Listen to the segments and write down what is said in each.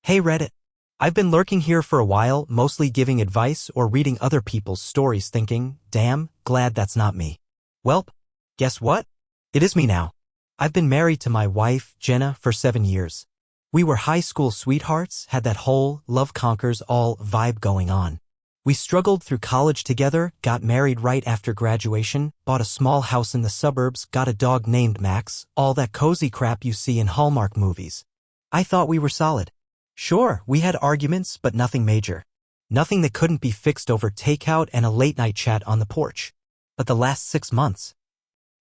Hey Reddit. I've been lurking here for a while, mostly giving advice or reading other people's stories thinking, damn, glad that's not me. Welp, guess what? It is me now. I've been married to my wife, Jenna, for 7 years. We were high school sweethearts, had that whole love conquers all vibe going on. We struggled through college together, got married right after graduation, bought a small house in the suburbs, got a dog named Max, all that cozy crap you see in Hallmark movies. I thought we were solid. Sure, we had arguments, but nothing major. Nothing that couldn't be fixed over takeout and a late-night chat on the porch. But the last 6 months?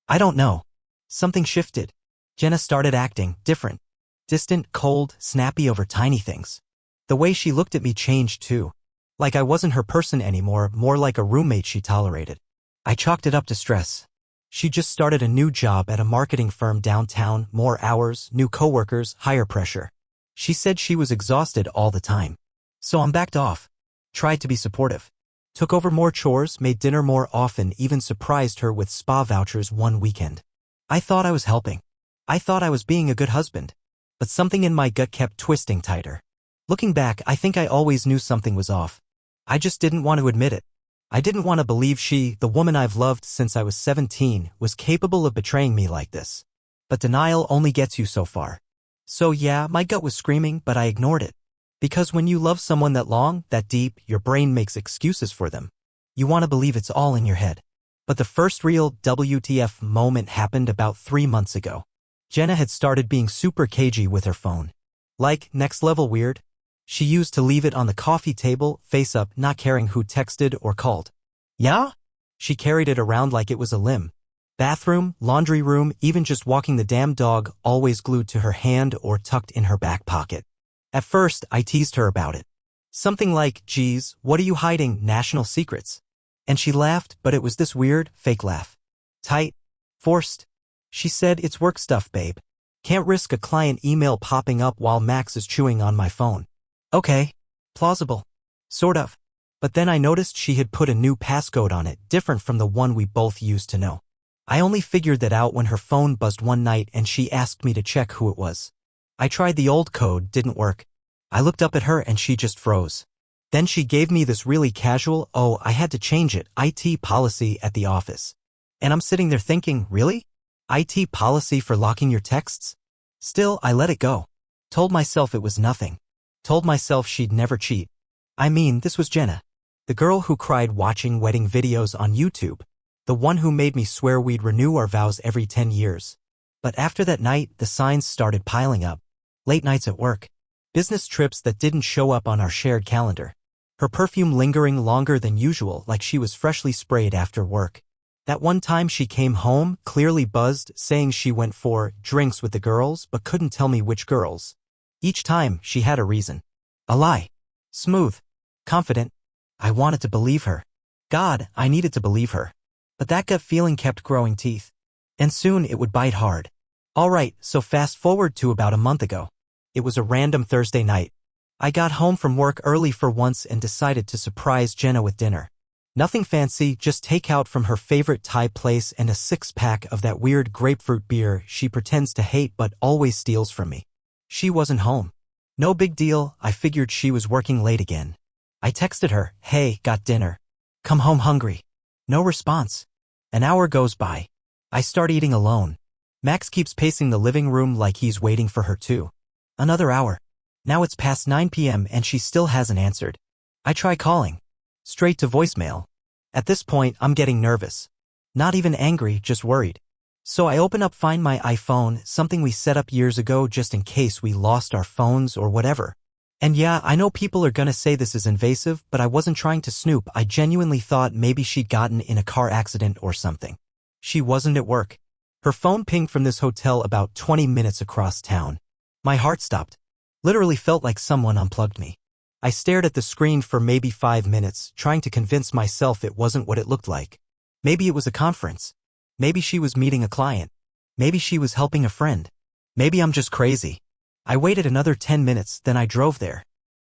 I don't know. Something shifted. Jenna started acting different. Distant, cold, snappy over tiny things. The way she looked at me changed too. Like I wasn't her person anymore, more like a roommate she tolerated. I chalked it up to stress. She just started a new job at a marketing firm downtown, more hours, new coworkers, higher pressure. She said she was exhausted all the time. So I'm backed off. Tried to be supportive. Took over more chores, made dinner more often, even surprised her with spa vouchers one weekend. I thought I was helping. I thought I was being a good husband. But something in my gut kept twisting tighter. Looking back, I think I always knew something was off. I just didn't want to admit it. I didn't want to believe she, the woman I've loved since I was 17, was capable of betraying me like this. But denial only gets you so far. So yeah, my gut was screaming, but I ignored it. Because when you love someone that long, that deep, your brain makes excuses for them. You want to believe it's all in your head. But the first real WTF moment happened about 3 months ago. Jenna had started being super cagey with her phone. Like, next level weird. She used to leave it on the coffee table, face up, not caring who texted or called. Yeah? She carried it around like it was a limb. Bathroom, laundry room, even just walking the damn dog, always glued to her hand or tucked in her back pocket. At first, I teased her about it. Something like, geez, what are you hiding, national secrets? And she laughed, but it was this weird, fake laugh. Tight. Forced. She said, it's work stuff, babe. Can't risk a client email popping up while Max is chewing on my phone. Okay. Plausible. Sort of. But then I noticed she had put a new passcode on it, different from the one we both used to know. I only figured that out when her phone buzzed one night and she asked me to check who it was. I tried the old code, didn't work. I looked up at her and she just froze. Then she gave me this really casual, oh, I had to change it, IT policy at the office. And I'm sitting there thinking, really? IT policy for locking your texts? Still, I let it go. Told myself it was nothing. Told myself she'd never cheat. I mean, this was Jenna. The girl who cried watching wedding videos on YouTube. The one who made me swear we'd renew our vows every 10 years. But after that night, the signs started piling up. Late nights at work. Business trips that didn't show up on our shared calendar. Her perfume lingering longer than usual, like she was freshly sprayed after work. That one time she came home, clearly buzzed, saying she went for drinks with the girls but couldn't tell me which girls. Each time, she had a reason. A lie. Smooth. Confident. I wanted to believe her. God, I needed to believe her. But that gut feeling kept growing teeth. And soon it would bite hard. Alright, so fast forward to about a month ago. It was a random Thursday night. I got home from work early for once and decided to surprise Jenna with dinner. Nothing fancy, just takeout from her favorite Thai place and a 6-pack of that weird grapefruit beer she pretends to hate but always steals from me. She wasn't home. No big deal, I figured she was working late again. I texted her, hey, got dinner. Come home hungry. No response. An hour goes by. I start eating alone. Max keeps pacing the living room like he's waiting for her too. Another hour. Now it's past 9 p.m. and she still hasn't answered. I try calling. Straight to voicemail. At this point, I'm getting nervous. Not even angry, just worried. So I open up Find My iPhone, something we set up years ago just in case we lost our phones or whatever. And yeah, I know people are gonna say this is invasive, but I wasn't trying to snoop. I genuinely thought maybe she'd gotten in a car accident or something. She wasn't at work. Her phone pinged from this hotel about 20 minutes across town. My heart stopped. Literally felt like someone unplugged me. I stared at the screen for maybe 5 minutes, trying to convince myself it wasn't what it looked like. Maybe it was a conference. Maybe she was meeting a client. Maybe she was helping a friend. Maybe I'm just crazy. I waited another 10 minutes, then I drove there.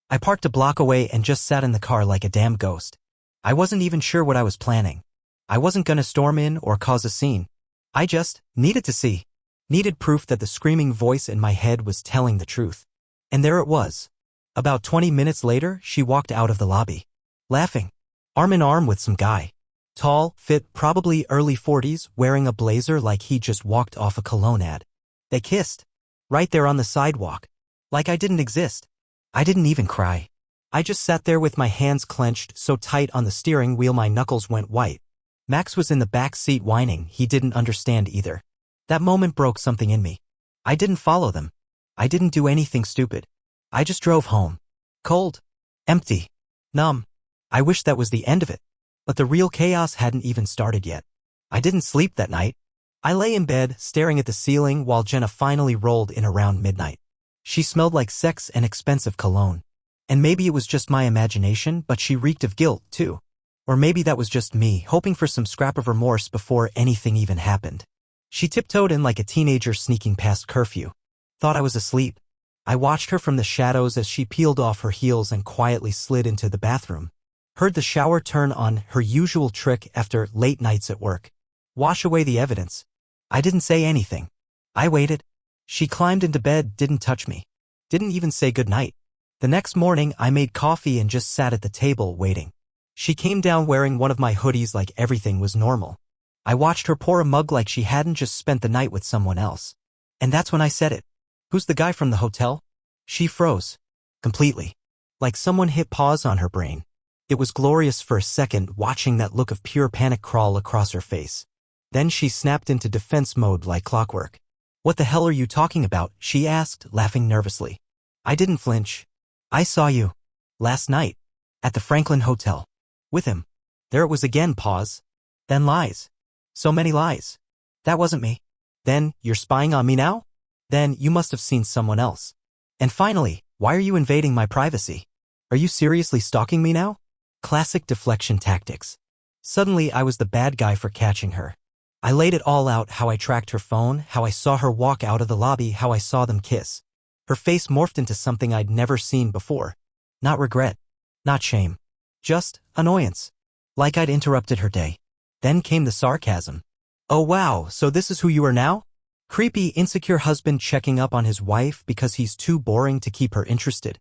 I parked a block away and just sat in the car like a damn ghost. I wasn't even sure what I was planning. I wasn't gonna storm in or cause a scene. I just needed to see. Needed proof that the screaming voice in my head was telling the truth. And there it was. About 20 minutes later, she walked out of the lobby, laughing, arm in arm with some guy. Tall, fit, probably early 40s, wearing a blazer like he just walked off a cologne ad. They kissed. Right there on the sidewalk. Like I didn't exist. I didn't even cry. I just sat there with my hands clenched so tight on the steering wheel my knuckles went white. Max was in the back seat whining he didn't understand either. That moment broke something in me. I didn't follow them. I didn't do anything stupid. I just drove home. Cold. Empty. Numb. I wish that was the end of it. But the real chaos hadn't even started yet. I didn't sleep that night. I lay in bed, staring at the ceiling while Jenna finally rolled in around midnight. She smelled like sex and expensive cologne. And maybe it was just my imagination, but she reeked of guilt, too. Or maybe that was just me, hoping for some scrap of remorse before anything even happened. She tiptoed in like a teenager sneaking past curfew. Thought I was asleep. I watched her from the shadows as she peeled off her heels and quietly slid into the bathroom. Heard the shower turn on, her usual trick after late nights at work. Wash away the evidence. I didn't say anything. I waited. She climbed into bed, didn't touch me. Didn't even say goodnight. The next morning, I made coffee and just sat at the table waiting. She came down wearing one of my hoodies like everything was normal. I watched her pour a mug like she hadn't just spent the night with someone else. And that's when I said it. "Who's the guy from the hotel?" She froze. Completely. Like someone hit pause on her brain. It was glorious for a second watching that look of pure panic crawl across her face. Then she snapped into defense mode like clockwork. "What the hell are you talking about?" she asked, laughing nervously. I didn't flinch. "I saw you. Last night. At the Franklin Hotel. With him." There it was again, pause. Then lies. So many lies. "That wasn't me." "Then, you're spying on me now?" "Then, you must have seen someone else." "And finally, why are you invading my privacy? Are you seriously stalking me now?" Classic deflection tactics. Suddenly, I was the bad guy for catching her. I laid it all out, how I tracked her phone, how I saw her walk out of the lobby, how I saw them kiss. Her face morphed into something I'd never seen before. Not regret. Not shame. Just annoyance. Like I'd interrupted her day. Then came the sarcasm. "Oh wow, so this is who you are now? Creepy, insecure husband checking up on his wife because he's too boring to keep her interested."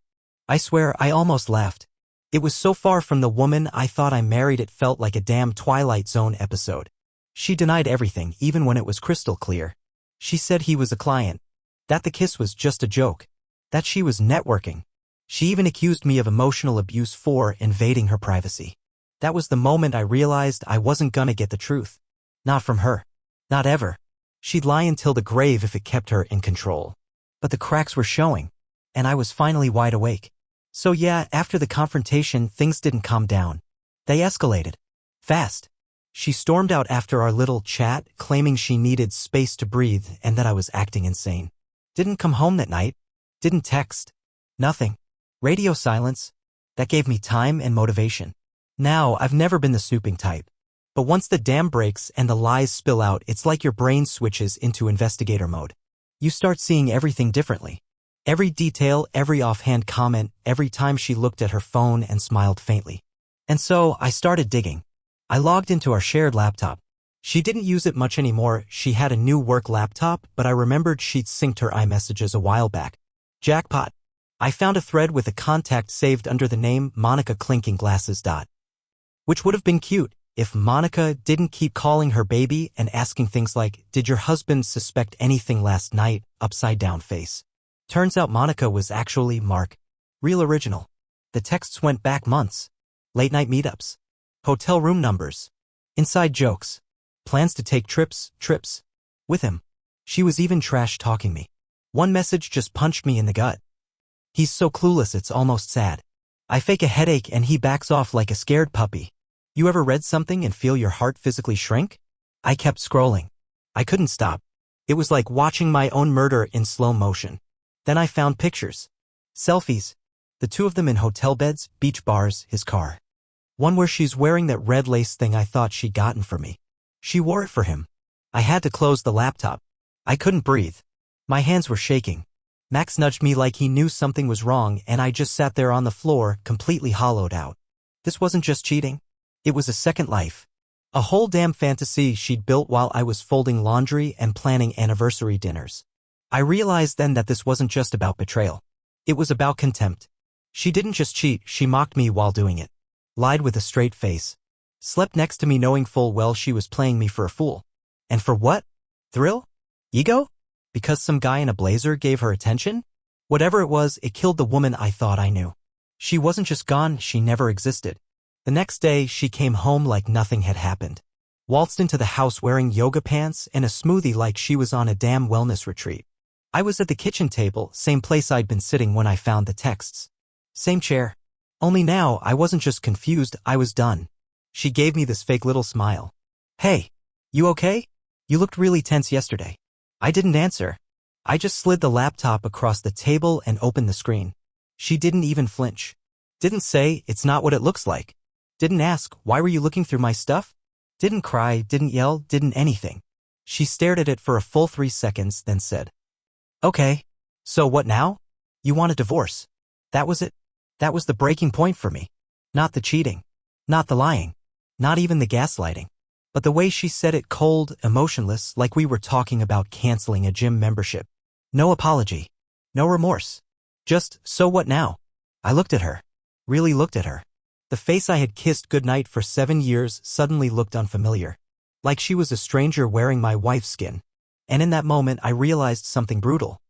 I swear, I almost laughed. It was so far from the woman I thought I married it felt like a damn Twilight Zone episode. She denied everything, even when it was crystal clear. She said he was a client. That the kiss was just a joke. That she was networking. She even accused me of emotional abuse for invading her privacy. That was the moment I realized I wasn't gonna get the truth. Not from her. Not ever. She'd lie until the grave if it kept her in control. But the cracks were showing. And I was finally wide awake. So yeah, after the confrontation, things didn't calm down. They escalated. Fast. She stormed out after our little chat, claiming she needed space to breathe and that I was acting insane. Didn't come home that night. Didn't text. Nothing. Radio silence. That gave me time and motivation. Now, I've never been the snooping type. But once the dam breaks and the lies spill out, it's like your brain switches into investigator mode. You start seeing everything differently. Every detail, every offhand comment, every time she looked at her phone and smiled faintly. And so, I started digging. I logged into our shared laptop. She didn't use it much anymore. She had a new work laptop, but I remembered she'd synced her iMessages a while back. Jackpot. I found a thread with a contact saved under the name Monica Clinking Glasses. Which would have been cute if Monica didn't keep calling her baby and asking things like, "Did your husband suspect anything last night?" Upside down face. Turns out Monica was actually Mark. Real original. The texts went back months. Late night meetups. Hotel room numbers. Inside jokes. Plans to take trips. With him. She was even trash-talking me. One message just punched me in the gut. "He's so clueless it's almost sad. I fake a headache and he backs off like a scared puppy." You ever read something and feel your heart physically shrink? I kept scrolling. I couldn't stop. It was like watching my own murder in slow motion. Then I found pictures. Selfies. The two of them in hotel beds, beach bars, his car. One where she's wearing that red lace thing I thought she'd gotten for me. She wore it for him. I had to close the laptop. I couldn't breathe. My hands were shaking. Max nudged me like he knew something was wrong, and I just sat there on the floor, completely hollowed out. This wasn't just cheating. It was a second life. A whole damn fantasy she'd built while I was folding laundry and planning anniversary dinners. I realized then that this wasn't just about betrayal. It was about contempt. She didn't just cheat, she mocked me while doing it. Lied with a straight face. Slept next to me knowing full well she was playing me for a fool. And for what? Thrill? Ego? Because some guy in a blazer gave her attention? Whatever it was, it killed the woman I thought I knew. She wasn't just gone, she never existed. The next day, she came home like nothing had happened. Waltzed into the house wearing yoga pants and a smoothie like she was on a damn wellness retreat. I was at the kitchen table, same place I'd been sitting when I found the texts. Same chair. Only now, I wasn't just confused, I was done. She gave me this fake little smile. Hey, you okay? You looked really tense yesterday. I didn't answer. I just slid the laptop across the table and opened the screen. She didn't even flinch. Didn't say, it's not what it looks like. Didn't ask, why were you looking through my stuff? Didn't cry, didn't yell, didn't anything. She stared at it for a full 3 seconds, then said, okay. So what now? You want a divorce? That was it? That was the breaking point for me. Not the cheating. Not the lying. Not even the gaslighting. But the way she said it, cold, emotionless, like we were talking about canceling a gym membership. No apology. No remorse. Just, so what now? I looked at her. Really looked at her. The face I had kissed goodnight for 7 years suddenly looked unfamiliar. Like she was a stranger wearing my wife's skin. And in that moment I realized something brutal.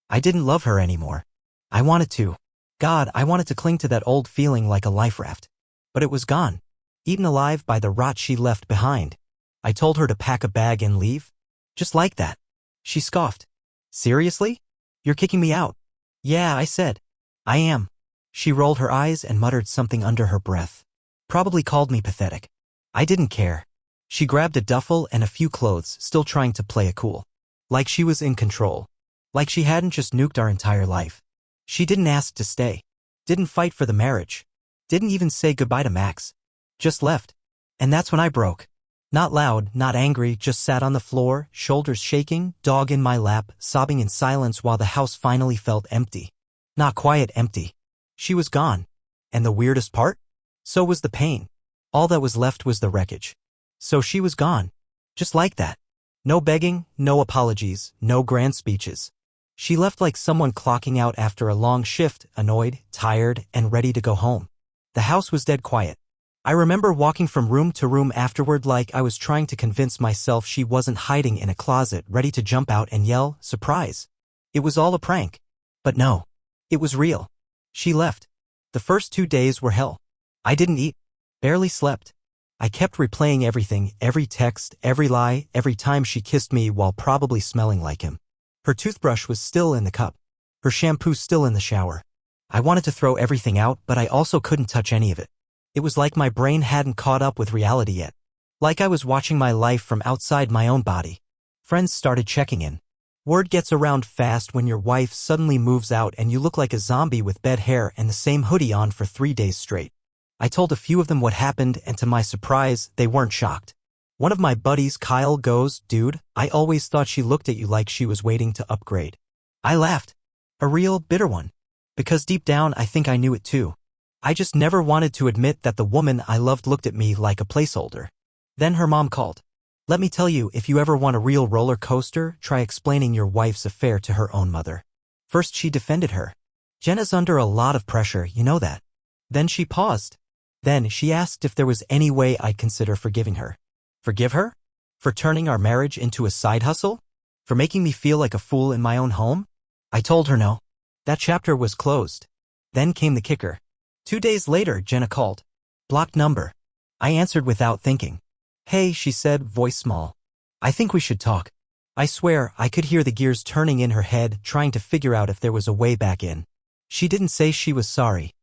I didn't love her anymore. I wanted to. God, I wanted to cling to that old feeling like a life raft. But it was gone. Eaten alive by the rot she left behind. I told her to pack a bag and leave. Just like that. She scoffed. Seriously? You're kicking me out? Yeah, I said. I am. She rolled her eyes and muttered something under her breath. Probably called me pathetic. I didn't care. She grabbed a duffel and a few clothes, still trying to play it cool. Like she was in control. Like she hadn't just nuked our entire life. She didn't ask to stay. Didn't fight for the marriage. Didn't even say goodbye to Max. Just left. And that's when I broke. Not loud, not angry, just sat on the floor, shoulders shaking, dog in my lap, sobbing in silence while the house finally felt empty. Not quiet empty. She was gone. And the weirdest part? So was the pain. All that was left was the wreckage. So she was gone. Just like that. No begging, no apologies, no grand speeches. She left like someone clocking out after a long shift, annoyed, tired, and ready to go home. The house was dead quiet. I remember walking from room to room afterward like I was trying to convince myself she wasn't hiding in a closet ready to jump out and yell, surprise. It was all a prank. But no. It was real. She left. The first 2 days were hell. I didn't eat. Barely slept. I kept replaying everything, every text, every lie, every time she kissed me while probably smelling like him. Her toothbrush was still in the cup. Her shampoo still in the shower. I wanted to throw everything out, but I also couldn't touch any of it. It was like my brain hadn't caught up with reality yet. Like I was watching my life from outside my own body. Friends started checking in. Word gets around fast when your wife suddenly moves out and you look like a zombie with bed hair and the same hoodie on for 3 days straight. I told a few of them what happened, and to my surprise, they weren't shocked. One of my buddies, Kyle, goes, dude, I always thought she looked at you like she was waiting to upgrade. I laughed. A real, bitter one. Because deep down I think I knew it too. I just never wanted to admit that the woman I loved looked at me like a placeholder. Then her mom called. Let me tell you, if you ever want a real roller coaster, try explaining your wife's affair to her own mother. First she defended her. Jenna's under a lot of pressure, you know that. Then she paused. Then she asked if there was any way I'd consider forgiving her. Forgive her? For turning our marriage into a side hustle? For making me feel like a fool in my own home? I told her no. That chapter was closed. Then came the kicker. 2 days later, Jenna called. Blocked number. I answered without thinking. Hey, she said, voice small. I think we should talk. I swear, I could hear the gears turning in her head, trying to figure out if there was a way back in. She didn't say she was sorry.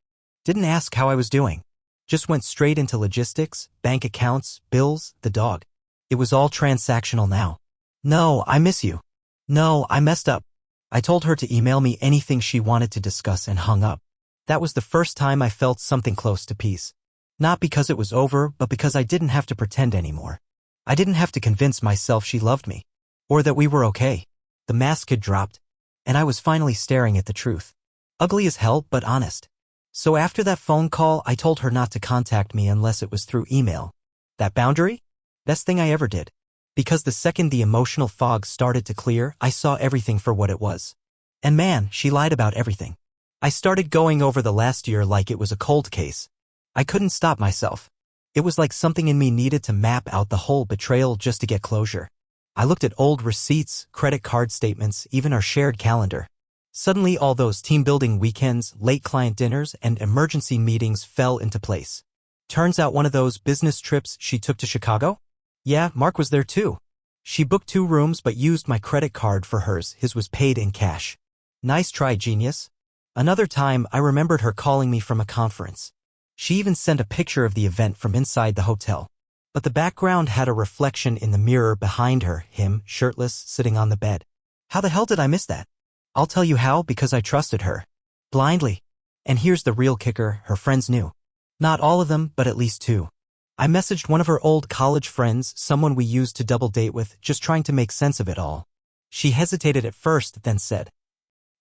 Didn't ask how I was doing. Just went straight into logistics, bank accounts, bills, the dog. It was all transactional now. No, I miss you. No, I messed up. I told her to email me anything she wanted to discuss and hung up. That was the first time I felt something close to peace. Not because it was over, but because I didn't have to pretend anymore. I didn't have to convince myself she loved me. Or that we were okay. The mask had dropped. And I was finally staring at the truth. Ugly as hell, but honest. So after that phone call, I told her not to contact me unless it was through email. That boundary? Best thing I ever did. Because the second the emotional fog started to clear, I saw everything for what it was. And man, she lied about everything. I started going over the last year like it was a cold case. I couldn't stop myself. It was like something in me needed to map out the whole betrayal just to get closure. I looked at old receipts, credit card statements, even our shared calendar. Suddenly all those team-building weekends, late client dinners, and emergency meetings fell into place. Turns out one of those business trips she took to Chicago? Yeah, Mark was there too. She booked 2 rooms but used my credit card for hers. His was paid in cash. Nice try, genius. Another time, I remembered her calling me from a conference. She even sent a picture of the event from inside the hotel. But the background had a reflection in the mirror behind her, him, shirtless, sitting on the bed. How the hell did I miss that? I'll tell you how, because I trusted her. Blindly. And here's the real kicker, her friends knew. Not all of them, but at least 2. I messaged one of her old college friends, someone we used to double date with, just trying to make sense of it all. She hesitated at first, then said,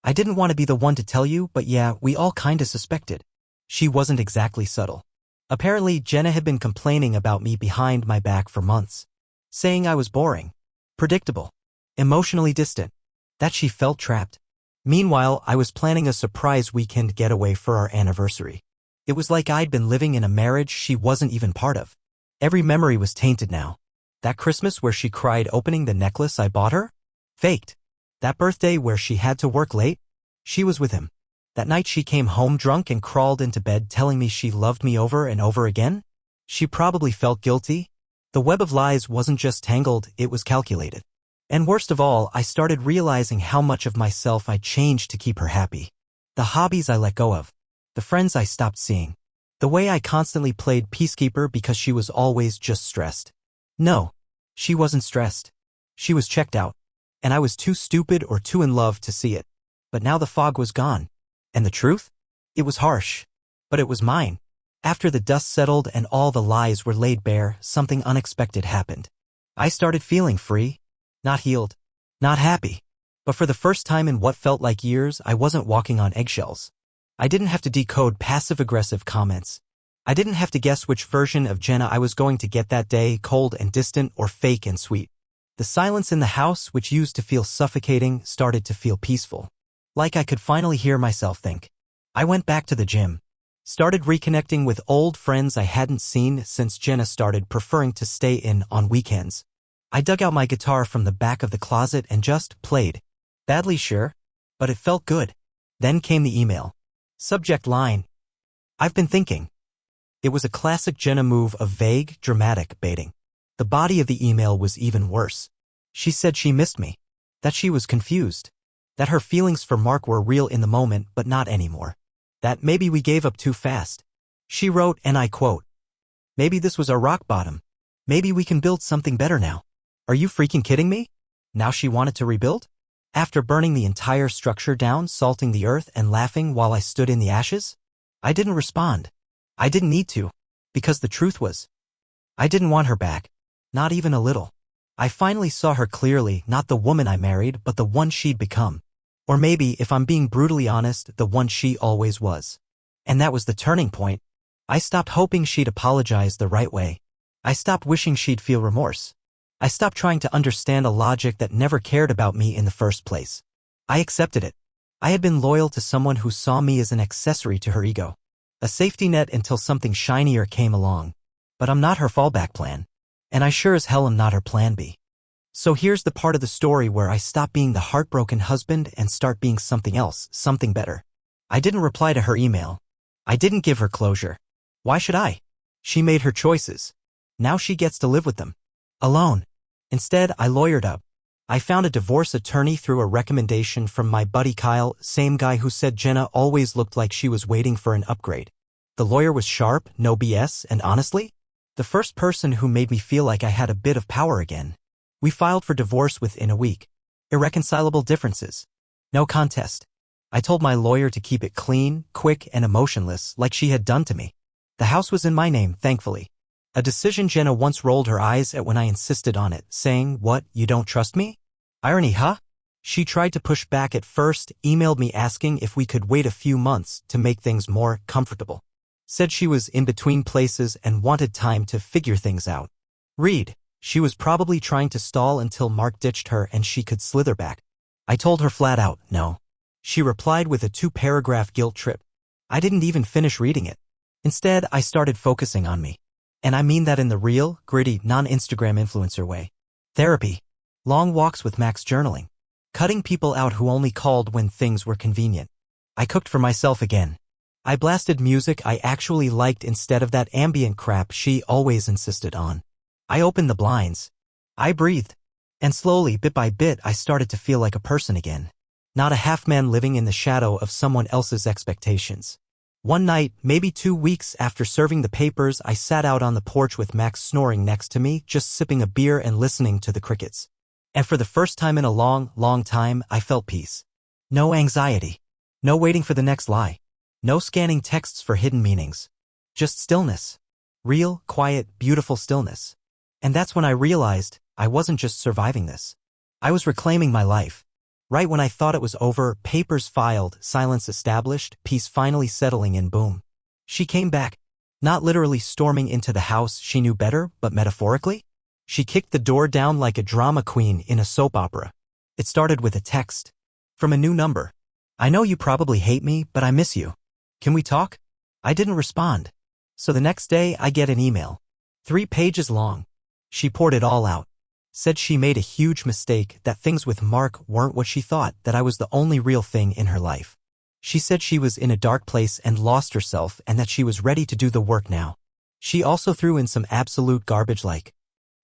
I didn't want to be the one to tell you, but yeah, we all kinda suspected. She wasn't exactly subtle. Apparently, Jenna had been complaining about me behind my back for months, saying I was boring, predictable, emotionally distant, that she felt trapped. Meanwhile, I was planning a surprise weekend getaway for our anniversary. It was like I'd been living in a marriage she wasn't even part of. Every memory was tainted now. That Christmas where she cried opening the necklace I bought her? Faked. That birthday where she had to work late? She was with him. That night she came home drunk and crawled into bed telling me she loved me over and over again? She probably felt guilty. The web of lies wasn't just tangled, it was calculated. And worst of all, I started realizing how much of myself I changed to keep her happy. The hobbies I let go of. The friends I stopped seeing. The way I constantly played peacekeeper because she was always just stressed. No, she wasn't stressed. She was checked out. And I was too stupid or too in love to see it. But now the fog was gone. And the truth? It was harsh. But it was mine. After the dust settled and all the lies were laid bare, something unexpected happened. I started feeling free. Not healed. Not happy. But for the first time in what felt like years, I wasn't walking on eggshells. I didn't have to decode passive-aggressive comments. I didn't have to guess which version of Jenna I was going to get that day, cold and distant or fake and sweet. The silence in the house, which used to feel suffocating, started to feel peaceful. Like I could finally hear myself think. I went back to the gym. Started reconnecting with old friends I hadn't seen since Jenna started preferring to stay in on weekends. I dug out my guitar from the back of the closet and just played. Badly sure, but it felt good. Then came the email. Subject line. I've been thinking. It was a classic Jenna move of vague, dramatic baiting. The body of the email was even worse. She said she missed me. That she was confused. That her feelings for Mark were real in the moment but not anymore. That maybe we gave up too fast. She wrote, and I quote, maybe this was our rock bottom. Maybe we can build something better now. Are you freaking kidding me? Now she wanted to rebuild? After burning the entire structure down, salting the earth, and laughing while I stood in the ashes? I didn't respond. I didn't need to. Because the truth was, I didn't want her back. Not even a little. I finally saw her clearly, not the woman I married, but the one she'd become. Or maybe, if I'm being brutally honest, the one she always was. And that was the turning point. I stopped hoping she'd apologize the right way. I stopped wishing she'd feel remorse. I stopped trying to understand a logic that never cared about me in the first place. I accepted it. I had been loyal to someone who saw me as an accessory to her ego. A safety net until something shinier came along. But I'm not her fallback plan. And I sure as hell am not her plan B. So here's the part of the story where I stop being the heartbroken husband and start being something else, something better. I didn't reply to her email. I didn't give her closure. Why should I? She made her choices. Now she gets to live with them. Alone. Instead, I lawyered up. I found a divorce attorney through a recommendation from my buddy Kyle, same guy who said Jenna always looked like she was waiting for an upgrade. The lawyer was sharp, no BS, and honestly, the first person who made me feel like I had a bit of power again. We filed for divorce within a week. Irreconcilable differences. No contest. I told my lawyer to keep it clean, quick, and emotionless like she had done to me. The house was in my name, thankfully. A decision Jenna once rolled her eyes at when I insisted on it, saying, "What, you don't trust me?" Irony, huh? She tried to push back at first, emailed me asking if we could wait a few months to make things more comfortable. Said she was in between places and wanted time to figure things out. Read. She was probably trying to stall until Mark ditched her and she could slither back. I told her flat out, no. She replied with a 2-paragraph guilt trip. I didn't even finish reading it. Instead, I started focusing on me. And I mean that in the real, gritty, non-Instagram influencer way. Therapy. Long walks with Max journaling. Cutting people out who only called when things were convenient. I cooked for myself again. I blasted music I actually liked instead of that ambient crap she always insisted on. I opened the blinds. I breathed. And slowly, bit by bit, I started to feel like a person again. Not a half-man living in the shadow of someone else's expectations. One night, maybe 2 weeks after serving the papers, I sat out on the porch with Max snoring next to me, just sipping a beer and listening to the crickets. And for the first time in a long, long time, I felt peace. No anxiety. No waiting for the next lie. No scanning texts for hidden meanings. Just stillness. Real, quiet, beautiful stillness. And that's when I realized I wasn't just surviving this. I was reclaiming my life. Right when I thought it was over, papers filed, silence established, peace finally settling in, boom. She came back. Not literally storming into the house she knew better, but metaphorically. She kicked the door down like a drama queen in a soap opera. It started with a text. From a new number. I know you probably hate me, but I miss you. Can we talk? I didn't respond. So the next day I get an email. 3 pages long. She poured it all out. Said she made a huge mistake, that things with Mark weren't what she thought, that I was the only real thing in her life. She said she was in a dark place and lost herself and that she was ready to do the work now. She also threw in some absolute garbage like,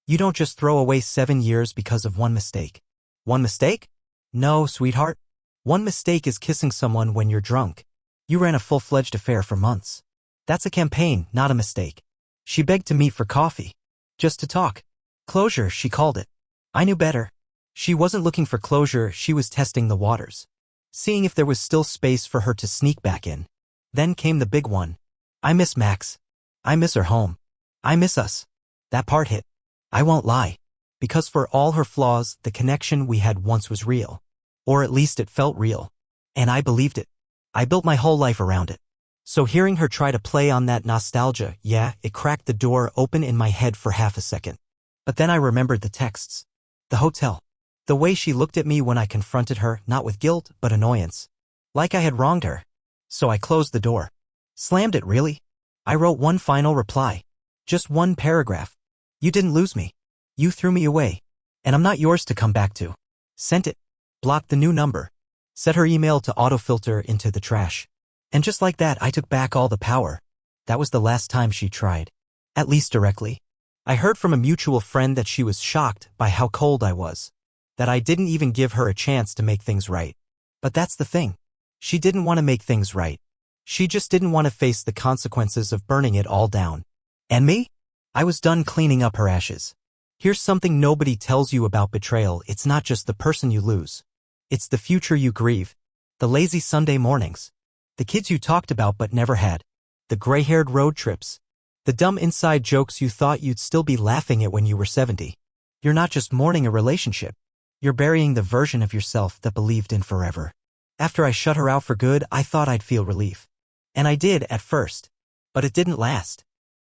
you don't just throw away 7 years because of one mistake. One mistake? No, sweetheart. One mistake is kissing someone when you're drunk. You ran a full-fledged affair for months. That's a campaign, not a mistake. She begged to meet for coffee. Just to talk. Closure, she called it. I knew better. She wasn't looking for closure, she was testing the waters. Seeing if there was still space for her to sneak back in. Then came the big one. I miss Max. I miss her home. I miss us. That part hit. I won't lie. Because for all her flaws, the connection we had once was real. Or at least it felt real. And I believed it. I built my whole life around it. So hearing her try to play on that nostalgia, yeah, it cracked the door open in my head for half a second. But then I remembered the texts. The hotel. The way she looked at me when I confronted her, not with guilt, but annoyance. Like I had wronged her. So I closed the door. Slammed it, really. I wrote one final reply. Just 1 paragraph. You didn't lose me. You threw me away. And I'm not yours to come back to. Sent it. Blocked the new number. Set her email to autofilter into the trash. And just like that, I took back all the power. That was the last time she tried. At least directly. I heard from a mutual friend that she was shocked by how cold I was. That I didn't even give her a chance to make things right. But that's the thing. She didn't want to make things right. She just didn't want to face the consequences of burning it all down. And me? I was done cleaning up her ashes. Here's something nobody tells you about betrayal. It's not just the person you lose. It's the future you grieve. The lazy Sunday mornings. The kids you talked about but never had. The gray-haired road trips. The dumb inside jokes you thought you'd still be laughing at when you were 70. You're not just mourning a relationship. You're burying the version of yourself that believed in forever. After I shut her out for good, I thought I'd feel relief. And I did at first. But it didn't last.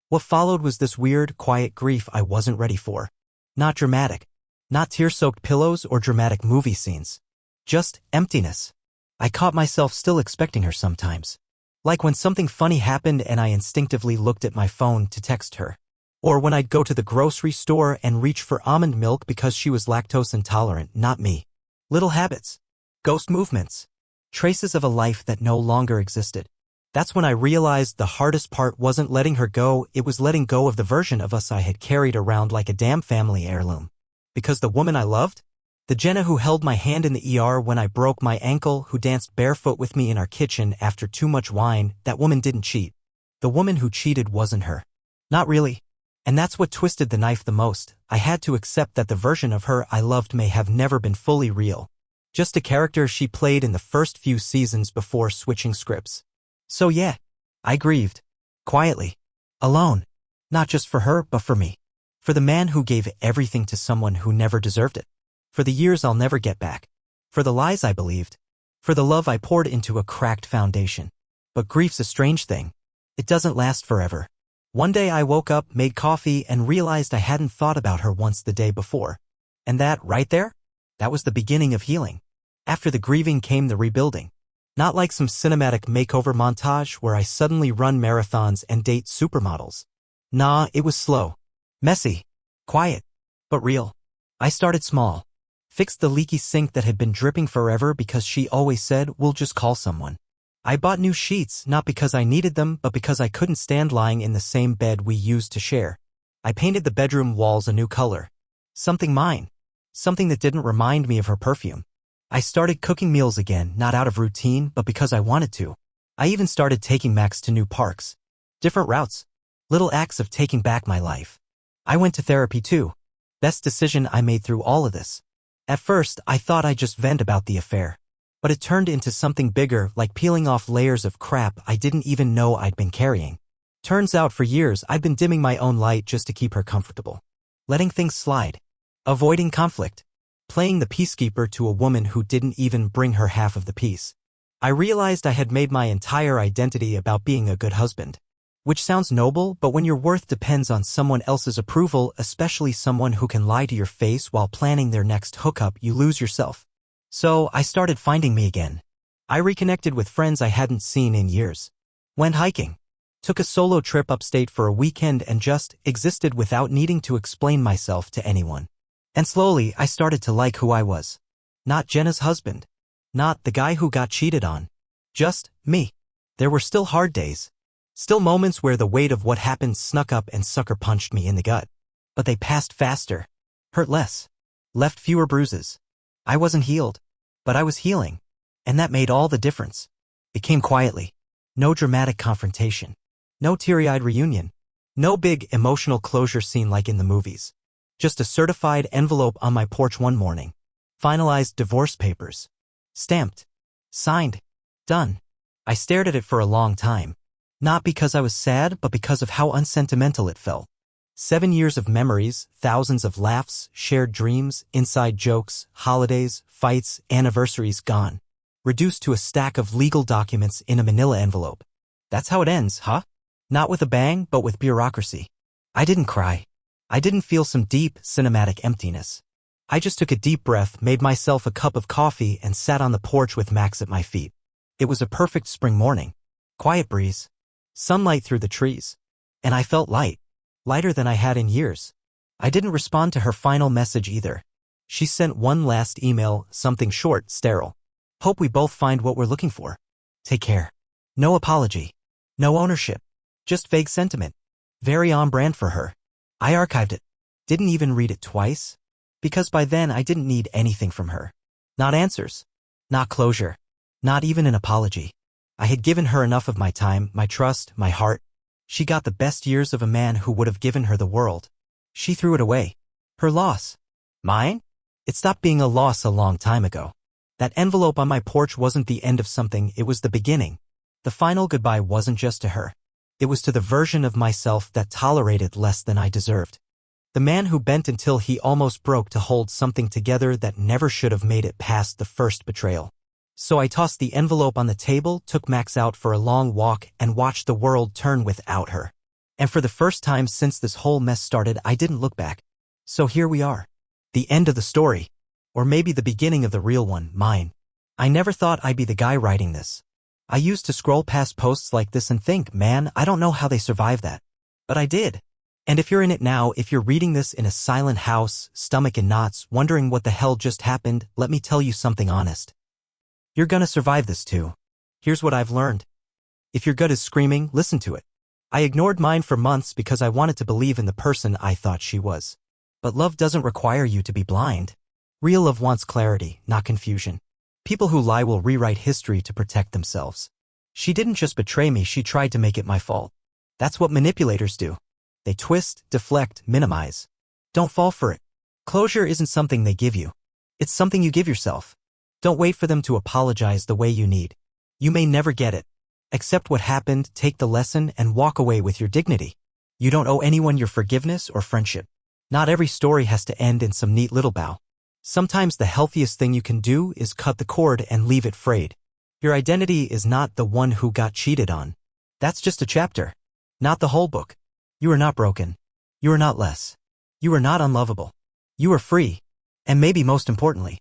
What followed was this weird, quiet grief I wasn't ready for. Not dramatic. Not tear-soaked pillows or dramatic movie scenes. Just emptiness. I caught myself still expecting her sometimes. Like when something funny happened and I instinctively looked at my phone to text her. Or when I'd go to the grocery store and reach for almond milk because she was lactose intolerant, not me. Little habits. Ghost movements. Traces of a life that no longer existed. That's when I realized the hardest part wasn't letting her go, it was letting go of the version of us I had carried around like a damn family heirloom. Because the woman I loved? The Jenna who held my hand in the ER when I broke my ankle, who danced barefoot with me in our kitchen after too much wine, that woman didn't cheat. The woman who cheated wasn't her. Not really. And that's what twisted the knife the most. I had to accept that the version of her I loved may have never been fully real. Just a character she played in the first few seasons before switching scripts. So yeah, I grieved. Quietly. Alone. Not just for her, but for me. For the man who gave everything to someone who never deserved it. For the years I'll never get back. For the lies I believed. For the love I poured into a cracked foundation. But grief's a strange thing. It doesn't last forever. One day I woke up, made coffee, and realized I hadn't thought about her once the day before. And that, right there? That was the beginning of healing. After the grieving came the rebuilding. Not like some cinematic makeover montage where I suddenly run marathons and date supermodels. Nah, it was slow. Messy. Quiet. But real. I started small. Fixed the leaky sink that had been dripping forever because she always said, we'll just call someone. I bought new sheets not because I needed them but because I couldn't stand lying in the same bed we used to share. I painted the bedroom walls a new color. Something mine. Something that didn't remind me of her perfume. I started cooking meals again, not out of routine but because I wanted to. I even started taking Max to new parks. Different routes. Little acts of taking back my life. I went to therapy too. Best decision I made through all of this. At first, I thought I'd just vent about the affair. But it turned into something bigger, like peeling off layers of crap I didn't even know I'd been carrying. Turns out for years I'd been dimming my own light just to keep her comfortable. Letting things slide. Avoiding conflict. Playing the peacekeeper to a woman who didn't even bring her half of the peace. I realized I had made my entire identity about being a good husband. Which sounds noble, but when your worth depends on someone else's approval, especially someone who can lie to your face while planning their next hookup, you lose yourself. So, I started finding me again. I reconnected with friends I hadn't seen in years. Went hiking. Took a solo trip upstate for a weekend and just existed without needing to explain myself to anyone. And slowly, I started to like who I was. Not Jenna's husband. Not the guy who got cheated on. Just me. There were still hard days. Still moments where the weight of what happened snuck up and sucker punched me in the gut. But they passed faster. Hurt less. Left fewer bruises. I wasn't healed. But I was healing. And that made all the difference. It came quietly. No dramatic confrontation. No teary-eyed reunion. No big emotional closure scene like in the movies. Just a certified envelope on my porch one morning. Finalized divorce papers. Stamped. Signed. Done. I stared at it for a long time. Not because I was sad, but because of how unsentimental it felt. 7 years of memories, thousands of laughs, shared dreams, inside jokes, holidays, fights, anniversaries gone. Reduced to a stack of legal documents in a manila envelope. That's how it ends, huh? Not with a bang, but with bureaucracy. I didn't cry. I didn't feel some deep, cinematic emptiness. I just took a deep breath, made myself a cup of coffee, and sat on the porch with Max at my feet. It was a perfect spring morning. Quiet breeze. Sunlight through the trees. And I felt light. Lighter than I had in years. I didn't respond to her final message either. She sent one last email, something short, sterile. Hope we both find what we're looking for. Take care. No apology. No ownership. Just vague sentiment. Very on brand for her. I archived it. Didn't even read it twice. Because by then I didn't need anything from her. Not answers. Not closure. Not even an apology. I had given her enough of my time, my trust, my heart. She got the best years of a man who would have given her the world. She threw it away. Her loss. Mine? It stopped being a loss a long time ago. That envelope on my porch wasn't the end of something, it was the beginning. The final goodbye wasn't just to her. It was to the version of myself that tolerated less than I deserved. The man who bent until he almost broke to hold something together that never should have made it past the first betrayal. So I tossed the envelope on the table, took Max out for a long walk, and watched the world turn without her. And for the first time since this whole mess started, I didn't look back. So here we are. The end of the story. Or maybe the beginning of the real one, mine. I never thought I'd be the guy writing this. I used to scroll past posts like this and think, man, I don't know how they survived that. But I did. And if you're in it now, if you're reading this in a silent house, stomach in knots, wondering what the hell just happened, let me tell you something honest. You're gonna survive this too. Here's what I've learned. If your gut is screaming, listen to it. I ignored mine for months because I wanted to believe in the person I thought she was. But love doesn't require you to be blind. Real love wants clarity, not confusion. People who lie will rewrite history to protect themselves. She didn't just betray me, she tried to make it my fault. That's what manipulators do. They twist, deflect, minimize. Don't fall for it. Closure isn't something they give you. It's something you give yourself. Don't wait for them to apologize the way you need. You may never get it. Accept what happened, take the lesson, and walk away with your dignity. You don't owe anyone your forgiveness or friendship. Not every story has to end in some neat little bow. Sometimes the healthiest thing you can do is cut the cord and leave it frayed. Your identity is not the one who got cheated on. That's just a chapter. Not the whole book. You are not broken. You are not less. You are not unlovable. You are free. And maybe most importantly,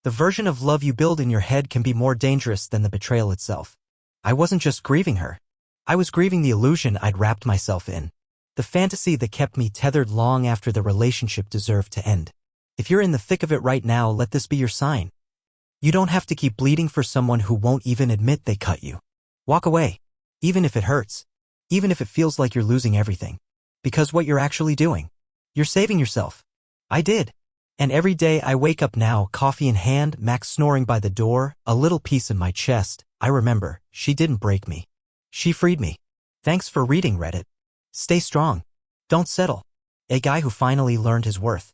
The version of love you build in your head can be more dangerous than the betrayal itself. I wasn't just grieving her. I was grieving the illusion I'd wrapped myself in. The fantasy that kept me tethered long after the relationship deserved to end. If you're in the thick of it right now, let this be your sign. You don't have to keep bleeding for someone who won't even admit they cut you. Walk away. Even if it hurts. Even if it feels like you're losing everything. Because what you're actually doing. You're saving yourself. I did. And every day I wake up now, coffee in hand, Max snoring by the door, a little peace in my chest. I remember, she didn't break me. She freed me. Thanks for reading, Reddit. Stay strong. Don't settle. A guy who finally learned his worth.